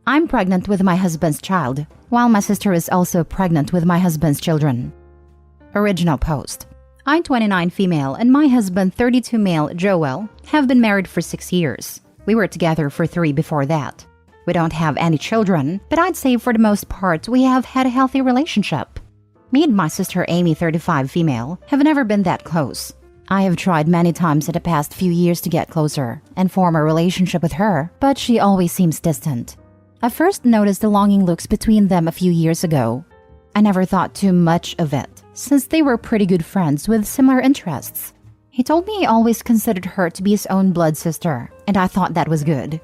I'm pregnant with my husband's child, while my sister is also pregnant with my husband's children. Original post. I'm 29 female and my husband 32 male, Joel, have been married for 6 years. We were together for 3 before that. We don't have any children, but I'd say for the most part we have had a healthy relationship. Me and my sister Amy, 35 female, have never been that close. I have tried many times in the past few years to get closer and form a relationship with her, but she always seems distant. I first noticed the longing looks between them a few years ago. I never thought too much of it, since they were pretty good friends with similar interests. He told me he always considered her to be his own blood sister, and I thought that was good.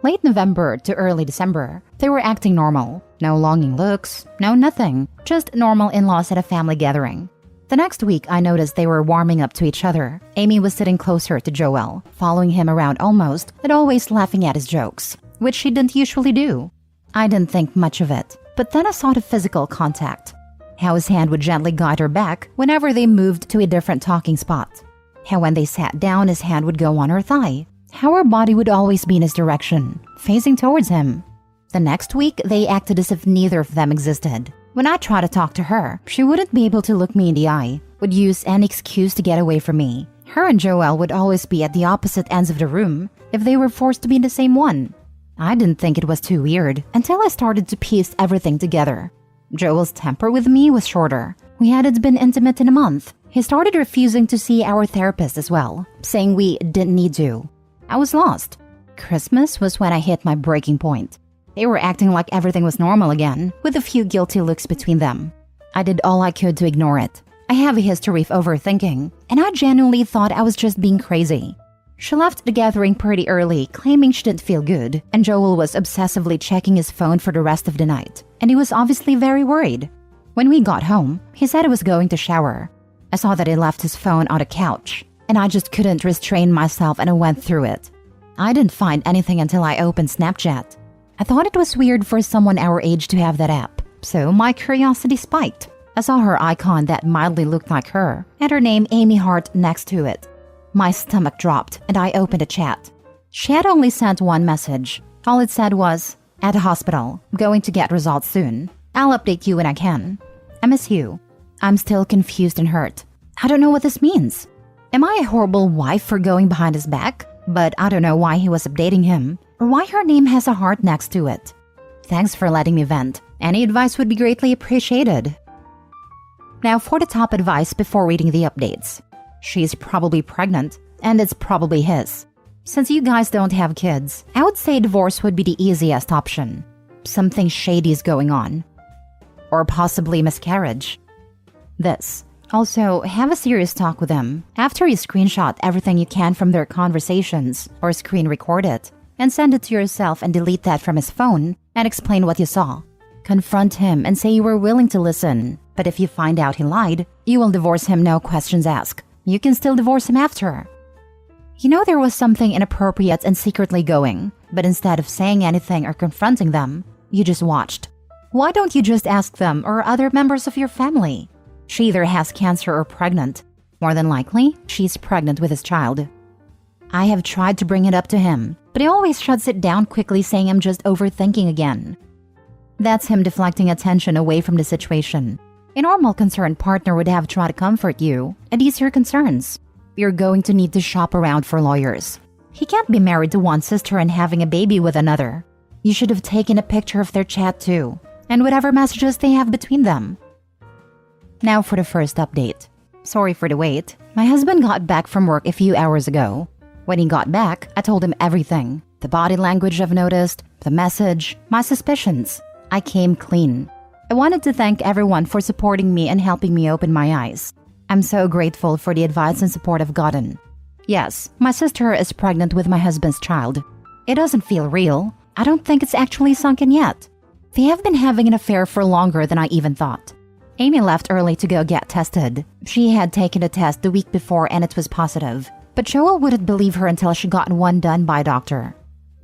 Late November to early December, they were acting normal. No longing looks, no nothing, just normal in-laws at a family gathering. The next week, I noticed they were warming up to each other. Amy was sitting closer to Joel, following him around almost, but always laughing at his jokes, which she didn't usually do. I didn't think much of it, but then I saw the physical contact. How his hand would gently guide her back whenever they moved to a different talking spot. How when they sat down, his hand would go on her thigh. How her body would always be in his direction, facing towards him. The next week, they acted as if neither of them existed. When I tried to talk to her, she wouldn't be able to look me in the eye, would use any excuse to get away from me. Her and Joel would always be at the opposite ends of the room if they were forced to be in the same one. I didn't think it was too weird until I started to piece everything together. Joel's temper with me was shorter. We hadn't been intimate in a month. He started refusing to see our therapist as well, saying we didn't need to. I was lost. Christmas was when I hit my breaking point. They were acting like everything was normal again, with a few guilty looks between them. I did all I could to ignore it. I have a history of overthinking, and I genuinely thought I was just being crazy. She left the gathering pretty early, claiming she didn't feel good, and Joel was obsessively checking his phone for the rest of the night, and he was obviously very worried. When we got home, he said he was going to shower. I saw that he left his phone on the couch, and I just couldn't restrain myself and I went through it. I didn't find anything until I opened Snapchat. I thought it was weird for someone our age to have that app, so my curiosity spiked. I saw her icon that mildly looked like her, and her name Amy Hart next to it. My stomach dropped, and I opened a chat. She had only sent one message. All it said was, "At the hospital, going to get results soon. I'll update you when I can. I miss you." I'm still confused and hurt. I don't know what this means. Am I a horrible wife for going behind his back? But I don't know why he was updating him, or why her name has a heart next to it. Thanks for letting me vent. Any advice would be greatly appreciated. Now for the top advice before reading the updates. She's probably pregnant, and it's probably his. Since you guys don't have kids, I would say divorce would be the easiest option. Something shady is going on. Or possibly miscarriage. This. Also, have a serious talk with him. After you screenshot everything you can from their conversations, or screen record it, and send it to yourself and delete that from his phone, and explain what you saw. Confront him and say you were willing to listen, but if you find out he lied, you will divorce him, no questions asked. You can still divorce him after. You know there was something inappropriate and secretly going, but instead of saying anything or confronting them, you just watched. Why don't you just ask them or other members of your family? She either has cancer or pregnant. More than likely, she's pregnant with his child. I have tried to bring it up to him, but he always shuts it down quickly, saying I'm just overthinking again. That's him deflecting attention away from the situation. A normal concerned partner would have tried to comfort you and ease your concerns. You're going to need to shop around for lawyers. He can't be married to one sister and having a baby with another. You should have taken a picture of their chat too, and whatever messages they have between them. Now for the first update. Sorry for the wait. My husband got back from work a few hours ago. When he got back, I told him everything. The body language I've noticed, the message, my suspicions. I came clean. I wanted to thank everyone for supporting me and helping me open my eyes. I'm so grateful for the advice and support I've gotten. Yes, my sister is pregnant with my husband's child. It doesn't feel real. I don't think it's actually sunk in yet. They have been having an affair for longer than I even thought. Amy left early to go get tested. She had taken a test the week before and it was positive. But Joel wouldn't believe her until she got one done by a doctor.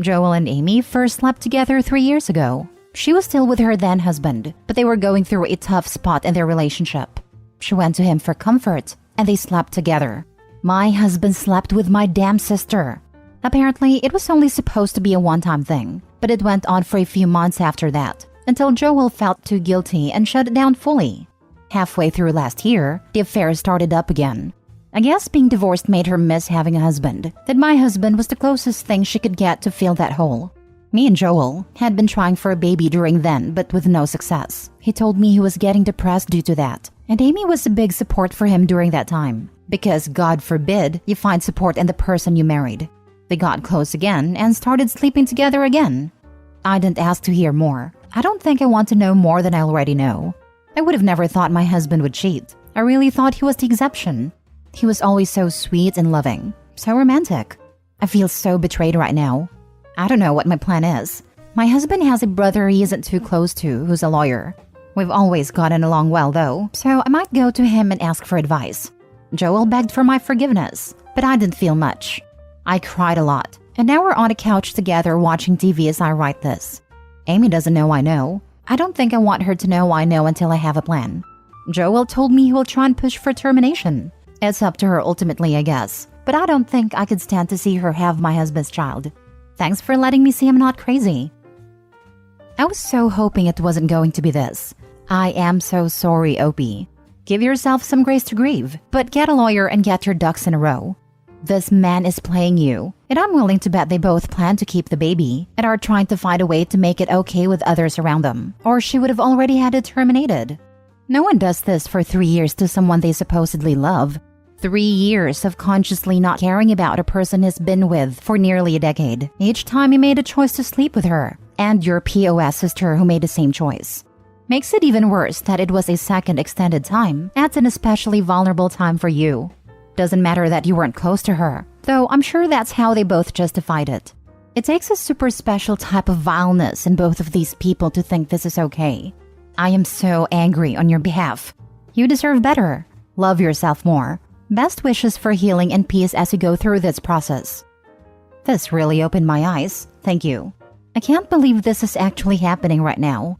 Joel and Amy first slept together 3 years ago. She was still with her then husband, but they were going through a tough spot in their relationship. She went to him for comfort, and they slept together. My husband slept with my damn sister. Apparently, it was only supposed to be a one-time thing, but it went on for a few months after that, until Joel felt too guilty and shut it down fully. Halfway through last year, the affair started up again. I guess being divorced made her miss having a husband, that my husband was the closest thing she could get to fill that hole. Me and Joel had been trying for a baby during then, but with no success. He told me he was getting depressed due to that, and Amy was a big support for him during that time, because God forbid you find support in the person you married. They got close again and started sleeping together again. I didn't ask to hear more. I don't think I want to know more than I already know. I would have never thought my husband would cheat. I really thought he was the exception. He was always so sweet and loving, so romantic. I feel so betrayed right now. I don't know what my plan is. My husband has a brother he isn't too close to who's a lawyer. We've always gotten along well though, so I might go to him and ask for advice. Joel begged for my forgiveness, but I didn't feel much. I cried a lot, and now we're on a couch together watching TV as I write this. Amy doesn't know I know. I don't think I want her to know I know until I have a plan. Joel told me he will try and push for termination. It's up to her ultimately, I guess, but I don't think I could stand to see her have my husband's child. Thanks for letting me see I'm not crazy. I was so hoping it wasn't going to be this. I am so sorry, Opie. Give yourself some grace to grieve, but get a lawyer and get your ducks in a row. This man is playing you, and I'm willing to bet they both plan to keep the baby and are trying to find a way to make it okay with others around them, or she would have already had it terminated. No one does this for 3 years to someone they supposedly love. 3 years of consciously not caring about a person he's been with for nearly a decade. Each time he made a choice to sleep with her, and your POS sister who made the same choice. Makes it even worse that it was a second extended time at an especially vulnerable time for you. Doesn't matter that you weren't close to her, though I'm sure that's how they both justified it. It takes a super special type of vileness in both of these people to think this is okay. I am so angry on your behalf. You deserve better. Love yourself more. Best wishes for healing and peace as you go through this process. This really opened my eyes. Thank you. I can't believe this is actually happening right now.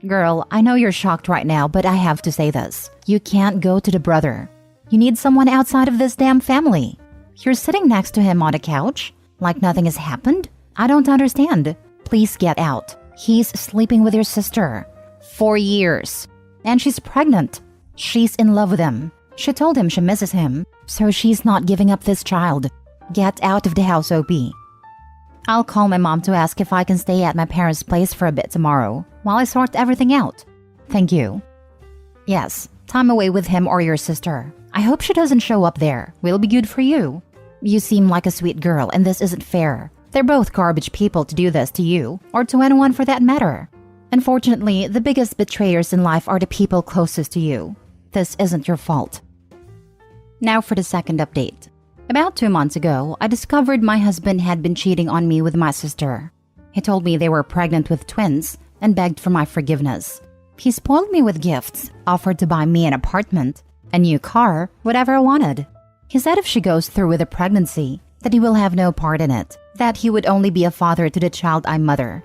Girl, I know you're shocked right now, but I have to say this. You can't go to the brother. You need someone outside of this damn family. You're sitting next to him on a couch, like nothing has happened? I don't understand. Please get out. He's sleeping with your sister. 4 years. And she's pregnant. She's in love with him. She told him she misses him, so she's not giving up this child. Get out of the house, OP. I'll call my mom to ask if I can stay at my parents' place for a bit tomorrow, while I sort everything out. Thank you. Yes, time away with him or your sister. I hope she doesn't show up there. Will be good for you. You seem like a sweet girl, and this isn't fair. They're both garbage people to do this to you, or to anyone for that matter. Unfortunately, the biggest betrayers in life are the people closest to you. This isn't your fault. Now for the second update. About 2 months ago, I discovered my husband had been cheating on me with my sister. He told me they were pregnant with twins and begged for my forgiveness. He spoiled me with gifts, offered to buy me an apartment, a new car, whatever I wanted. He said if she goes through with a pregnancy, that he will have no part in it, that he would only be a father to the child I mother.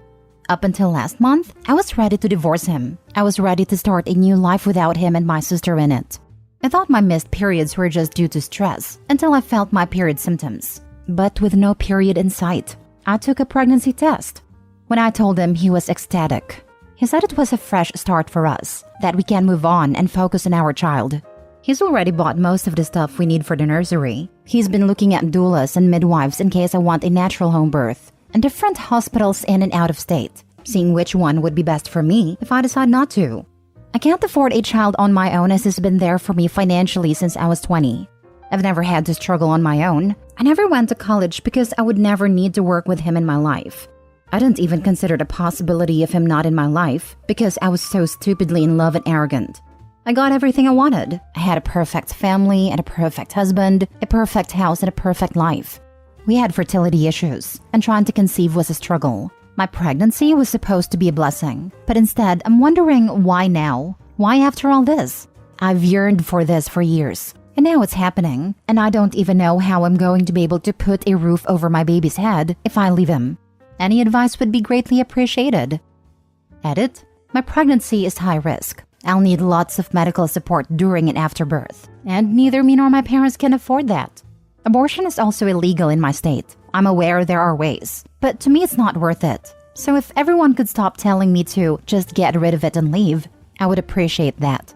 Up until last month, I was ready to divorce him. I was ready to start a new life without him and my sister in it. I thought my missed periods were just due to stress until I felt my period symptoms. But with no period in sight, I took a pregnancy test. When I told him, he was ecstatic. He said it was a fresh start for us, that we can move on and focus on our child. He's already bought most of the stuff we need for the nursery. He's been looking at doulas and midwives in case I want a natural home birth, and different hospitals in and out of state, seeing which one would be best for me if I decide not to. I can't afford a child on my own as he's been there for me financially since I was 20. I've never had to struggle on my own. I never went to college because I would never need to work with him in my life. I didn't even consider the possibility of him not in my life because I was so stupidly in love and arrogant. I got everything I wanted. I had a perfect family and a perfect husband, a perfect house and a perfect life. We had fertility issues, and trying to conceive was a struggle. My pregnancy was supposed to be a blessing, but instead I'm wondering why now? Why after all this? I've yearned for this for years, and now it's happening, and I don't even know how I'm going to be able to put a roof over my baby's head if I leave him. Any advice would be greatly appreciated. Edit. My pregnancy is high risk. I'll need lots of medical support during and after birth, and neither me nor my parents can afford that. Abortion is also illegal in my state. I'm aware there are ways, but to me it's not worth it. So if everyone could stop telling me to just get rid of it and leave, I would appreciate that.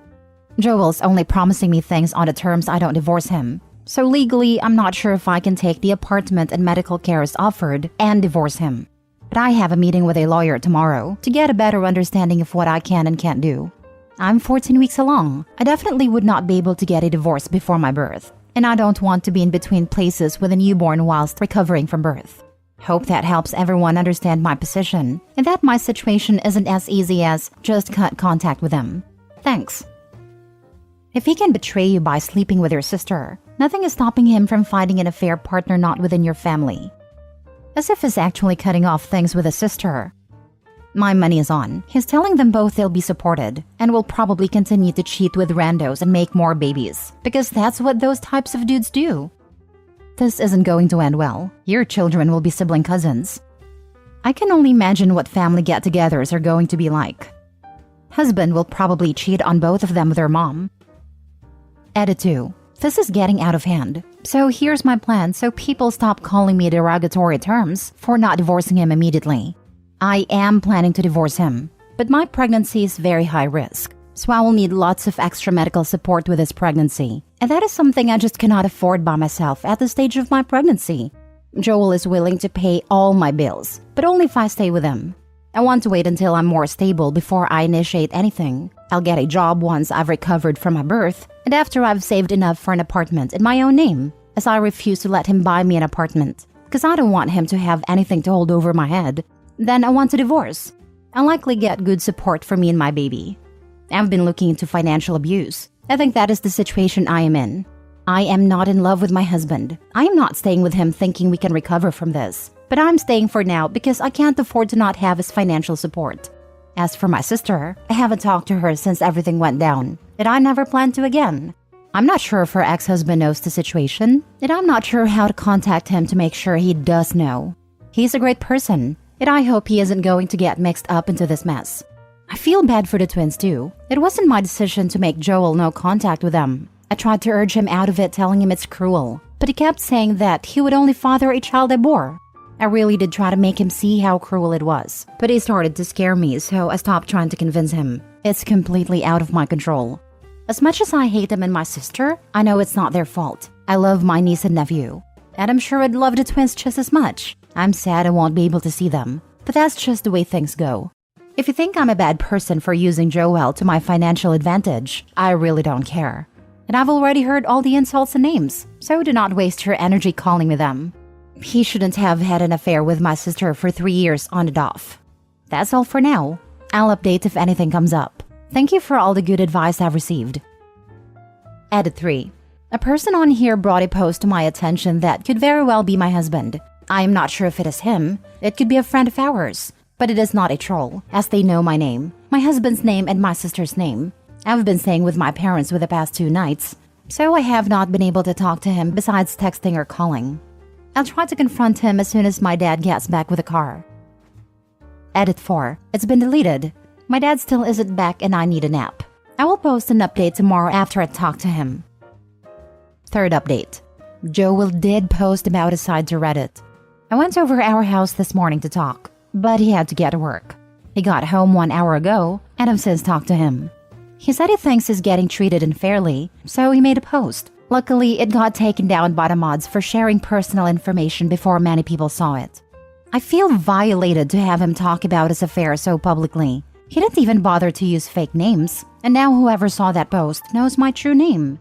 Joel's only promising me things on the terms I don't divorce him. So legally, I'm not sure if I can take the apartment and medical care as offered and divorce him. But I have a meeting with a lawyer tomorrow to get a better understanding of what I can and can't do. I'm 14 weeks along. I definitely would not be able to get a divorce before my birth. And I don't want to be in between places with a newborn whilst recovering from birth. Hope that helps everyone understand my position and that my situation isn't as easy as just cut contact with them. Thanks. If he can betray you by sleeping with your sister, nothing is stopping him from finding an affair partner not within your family. As if he's actually cutting off things with his sister. My money is on. He's telling them both they'll be supported and will probably continue to cheat with randos and make more babies because that's what those types of dudes do. This isn't going to end well. Your children will be sibling cousins. I can only imagine what family get-togethers are going to be like. Husband will probably cheat on both of them with their mom. Edit 2. This is getting out of hand. So here's my plan so people stop calling me derogatory terms for not divorcing him immediately. I am planning to divorce him, but my pregnancy is very high risk, so I will need lots of extra medical support with this pregnancy. And that is something I just cannot afford by myself at the stage of my pregnancy. Joel is willing to pay all my bills, but only if I stay with him. I want to wait until I'm more stable before I initiate anything. I'll get a job once I've recovered from my birth, and after I've saved enough for an apartment in my own name, as I refuse to let him buy me an apartment, because I don't want him to have anything to hold over my head. Then I want to divorce. I'll likely get good support for me and my baby. I've been looking into financial abuse. I think that is the situation I am in. I am not in love with my husband. I am not staying with him thinking we can recover from this. But I'm staying for now because I can't afford to not have his financial support. As for my sister, I haven't talked to her since everything went down, and I never plan to again. I'm not sure if her ex-husband knows the situation, and I'm not sure how to contact him to make sure he does know. He's a great person, and I hope he isn't going to get mixed up into this mess. I feel bad for the twins too. It wasn't my decision to make Joel no contact with them. I tried to urge him out of it, telling him it's cruel, but he kept saying that he would only father a child I bore. I really did try to make him see how cruel it was, but he started to scare me, so I stopped trying to convince him. It's completely out of my control. As much as I hate him and my sister, I know it's not their fault. I love my niece and nephew, and I'm sure I'd love the twins just as much. I'm sad I won't be able to see them, but that's just the way things go. If you think I'm a bad person for using Joel to my financial advantage, I really don't care. And I've already heard all the insults and names, so do not waste your energy calling me them. He shouldn't have had an affair with my sister for 3 years on and off. That's all for now. I'll update if anything comes up. Thank you for all the good advice I've received. Edit 3. A person on here brought a post to my attention that could very well be my husband. I am not sure if it is him. It could be a friend of ours. But it is not a troll, as they know my name, my husband's name, and my sister's name. I've been staying with my parents for the past 2 nights, so I have not been able to talk to him besides texting or calling. I'll try to confront him as soon as my dad gets back with the car. Edit 4. It's been deleted. My dad still isn't back and I need a nap. I will post an update tomorrow after I talk to him. Third update. Joel did post about his side to Reddit. I went over our house this morning to talk, but he had to get to work. He got home 1 hour ago and I've since talked to him. He said he thinks he's getting treated unfairly, so he made a post. Luckily, it got taken down by the mods for sharing personal information before many people saw it. I feel violated to have him talk about his affair so publicly. He didn't even bother to use fake names, and now whoever saw that post knows my true name.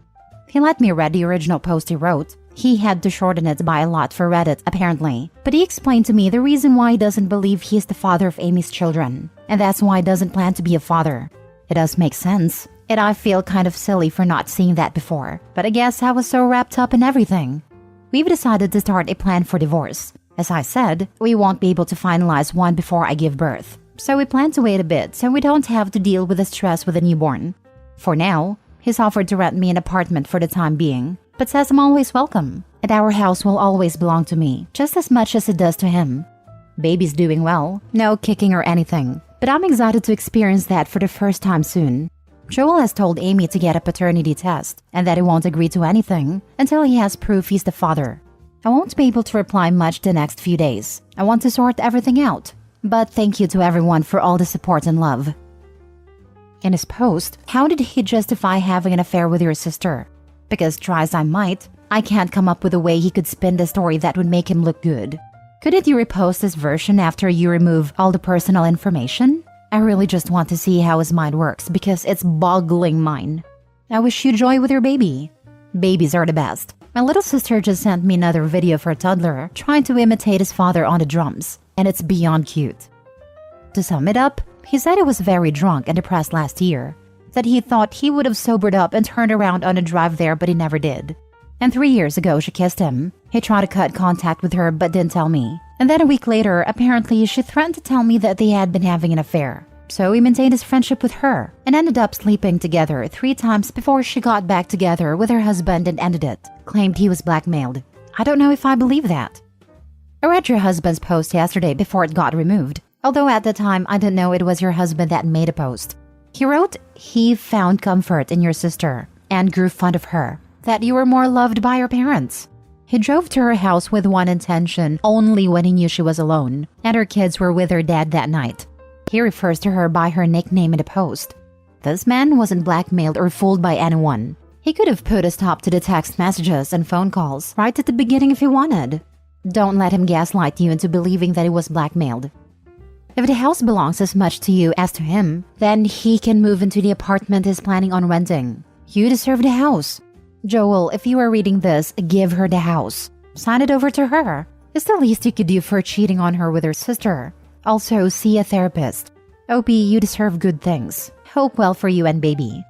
He let me read the original post he wrote. He had to shorten it by a lot for Reddit, apparently. But he explained to me the reason why he doesn't believe he's the father of Amy's children, and that's why he doesn't plan to be a father. It does make sense. And I feel kind of silly for not seeing that before, but I guess I was so wrapped up in everything. We've decided to start a plan for divorce. As I said, we won't be able to finalize one before I give birth, so we plan to wait a bit so we don't have to deal with the stress with a newborn. For now, he's offered to rent me an apartment for the time being, but says I'm always welcome, and our house will always belong to me, just as much as it does to him. Baby's doing well, no kicking or anything, but I'm excited to experience that for the first time soon. Joel has told Amy to get a paternity test and that he won't agree to anything until he has proof he's the father. I won't be able to reply much the next few days. I want to sort everything out. But thank you to everyone for all the support and love. In his post, how did he justify having an affair with your sister? Because try as I might, I can't come up with a way he could spin the story that would make him look good. Couldn't you repost this version after you remove all the personal information? I really just want to see how his mind works because it's boggling mine. I wish you joy with your baby. Babies are the best. My little sister just sent me another video for a toddler trying to imitate his father on the drums, and it's beyond cute. To sum it up, he said he was very drunk and depressed last year, that he thought he would have sobered up and turned around on a drive there, but he never did. And 3 years ago, she kissed him. He tried to cut contact with her but didn't tell me. And then a week later, apparently she threatened to tell me that they had been having an affair. So he maintained his friendship with her and ended up sleeping together 3 times before she got back together with her husband and ended it. Claimed he was blackmailed. I don't know if I believe that. I read your husband's post yesterday before it got removed. Although at the time, I didn't know it was your husband that made a post. He wrote he found comfort in your sister and grew fond of her, that you were more loved by your parents. He drove to her house with one intention only when he knew she was alone, and her kids were with her dad that night. He refers to her by her nickname in the post. This man wasn't blackmailed or fooled by anyone. He could have put a stop to the text messages and phone calls right at the beginning if he wanted. Don't let him gaslight you into believing that he was blackmailed. If the house belongs as much to you as to him, then he can move into the apartment he's planning on renting. You deserve the house. Joel, if you are reading this, give her the house. Sign it over to her. It's the least you could do for cheating on her with her sister. Also, see a therapist. OP, you deserve good things. Hope well for you and baby.